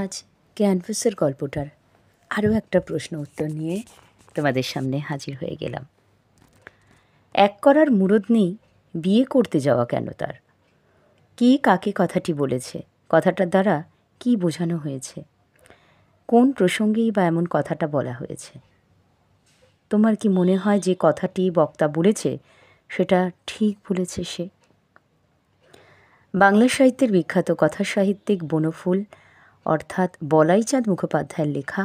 আজ ক্যানভাসের গল্পটার আরও একটা প্রশ্ন উত্তর নিয়ে তোমাদের সামনে হাজির হয়ে গেলাম। এক করার মুরদ নেই, বিয়ে করতে যাওয়া কেন তার? কে কাকে কথাটি বলেছে? কথাটার দ্বারা কি বোঝানো হয়েছে? কোন প্রসঙ্গেই বা এমন কথাটা বলা হয়েছে? তোমার কি মনে হয় যে কথাটি বক্তা বলেছে সেটা ঠিক বলেছে সে? বাংলা সাহিত্যের বিখ্যাত কথা সাহিত্যিক বনফুল অর্থাৎ বলাইচাঁদ মুখোপাধ্যায়ের লেখা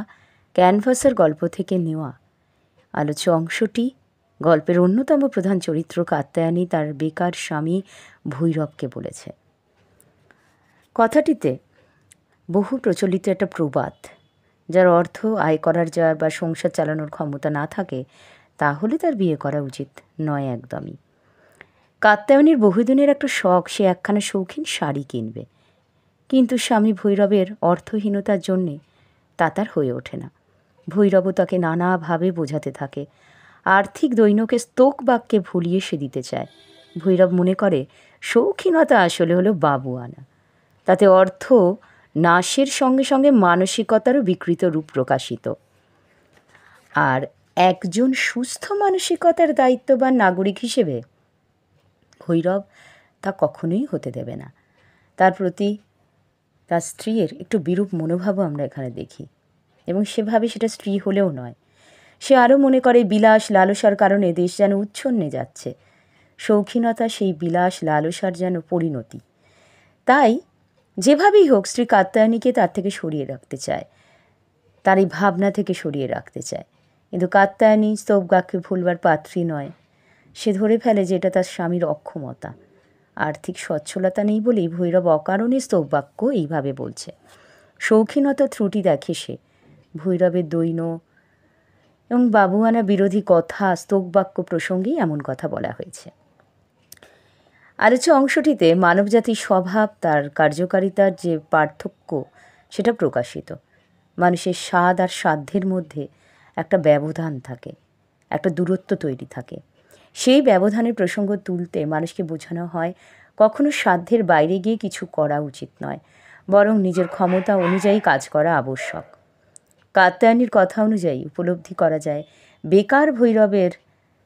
ক্যানভাসের গল্প থেকে নেওয়া আলোচ্য অংশটি গল্পের অন্যতম প্রধান চরিত্র কাত্যায়নী তার বেকার স্বামী ভৈরবকে বলেছে। কথাটিতে বহু প্রচলিত একটা প্রবাদ, যার অর্থ আয় করার যার বা সংসার চালানোর ক্ষমতা না থাকে তাহলে তার বিয়ে করা উচিত নয় একদমই। কাত্যায়নীর বহুদিনের একটা শখ, সে একখানা শৌখিন শাড়ি কিনবে, কিন্তু স্বামী ভৈরবের অর্থহীনতার জন্যে তা তার হয়ে ওঠে না। ভৈরবও তাকে নানাভাবে বোঝাতে থাকে, আর্থিক দৈন্যকে স্তোক বাক্যে ভুলিয়ে সে দিতে চায়। ভৈরব মনে করে শৌখিনতা আসলে হলো বাবু আনা, তাতে অর্থ নাশের সঙ্গে সঙ্গে মানসিকতারও বিকৃত রূপ প্রকাশিত। আর একজন সুস্থ মানসিকতার দায়িত্ববান নাগরিক হিসেবে ভৈরব তা কখনোই হতে দেবে না। তার প্রতি তার স্ত্রীর একটু বিরূপ মনোভাবও আমরা এখানে দেখি, এবং সেভাবে সেটা স্ত্রী হলেও নয়। সে আরও মনে করে বিলাস লালসার কারণে দেশ যেন উচ্ছন্নে যাচ্ছে, শৌখিনতা সেই বিলাস লালসার যেন পরিণতি। তাই যেভাবেই হোক স্ত্রী কাত্যায়নীকে তার থেকে সরিয়ে রাখতে চায়, তার এই ভাবনা থেকে সরিয়ে রাখতে চায়। কিন্তু কাত্যায়নী স্তবগাকে ভুলবার পাত্রী নয়। সে ধরে ফেলে যে এটা তার স্বামীর অক্ষমতা, আর্থিক সচ্ছলতা নেই বলেই ভৈরব অকারণে স্তববাক্য এইভাবে বলছে। শৌখিনতা ত্রুটি দেখে সে। ভৈরবের দৈন্য এবং বাবুয়ানা বিরোধী কথা স্তববাক্য প্রসঙ্গেই এমন কথা বলা হয়েছে। আলোচ্য অংশটিতে মানবজাতির স্বভাব, তার কার্যকারিতার যে পার্থক্য সেটা প্রকাশিত। মানুষের স্বাদ আর সাধ্যের মধ্যে একটা ব্যবধান থাকে, একটা দূরত্ব তৈরি থাকে। সেই ব্যবধানের প্রসঙ্গ তুলতে মানুষকে বোঝানো হয় কখনো সাধ্যের বাইরে গিয়ে কিছু করা উচিত নয়, বরং নিজের ক্ষমতা অনুযায়ী কাজ করা আবশ্যক। কাত্যায়নীর কথা অনুযায়ী উপলব্ধি করা যায় বেকার ভৈরবের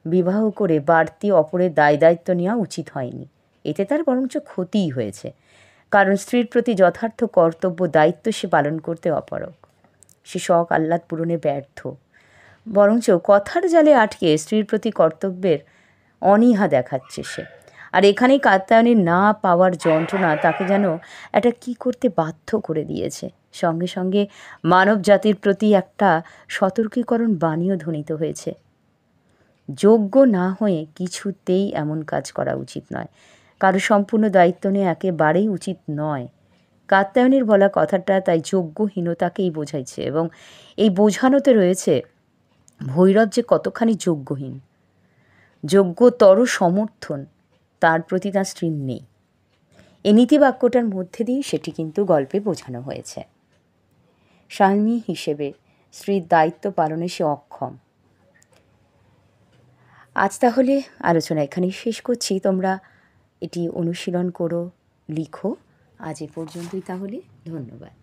বিবাহ করে বাড়তি অপরের দায় দায়িত্ব নেওয়া উচিত হয়নি। এতে তার বরঞ্চ ক্ষতিই হয়েছে, কারণ স্ত্রীর প্রতি যথার্থ কর্তব্য দায়িত্ব সে পালন করতে অপারগ। সে শখ আহ্লাদ পূরণে ব্যর্থ, বরঞ্চ কথার জালে আটকে স্ত্রীর প্রতি কর্তব্যের অনীহা দেখাচ্ছে সে। আর এখানেই কাত্যায়নীর না পাওয়ার যন্ত্রণা তাকে যেন একটা কী করতে বাধ্য করে দিয়েছে। সঙ্গে সঙ্গে মানব জাতির প্রতি একটা সতর্কীকরণ বাণীও ধ্বনিত হয়েছে। যোগ্য না হয়ে কিছুতেই এমন কাজ করা উচিত নয়, কারো সম্পূর্ণ দায়িত্ব নিয়ে একেবারেই উচিত নয়। কাত্যায়নীর বলা কথাটা তাই যোগ্যহীনতাকেই বোঝাইছে, এবং এই বোঝানোতে রয়েছে ভৈরব যে কতখানি যোগ্যহীন। যোগ্যতর সমর্থন তার প্রতি তার স্ত্রীর নেই। এই নীতিবাক্যটার মধ্যে দিয়ে সেটি কিন্তু গল্পে বোঝানো হয়েছে। স্বামী হিসেবে স্ত্রীর দায়িত্ব পালনে সে অক্ষম। আজ তাহলে আলোচনা এখানেই শেষ করছি। তোমরা এটি অনুশীলন করো, লিখো। আজ এ পর্যন্তই তাহলে, ধন্যবাদ।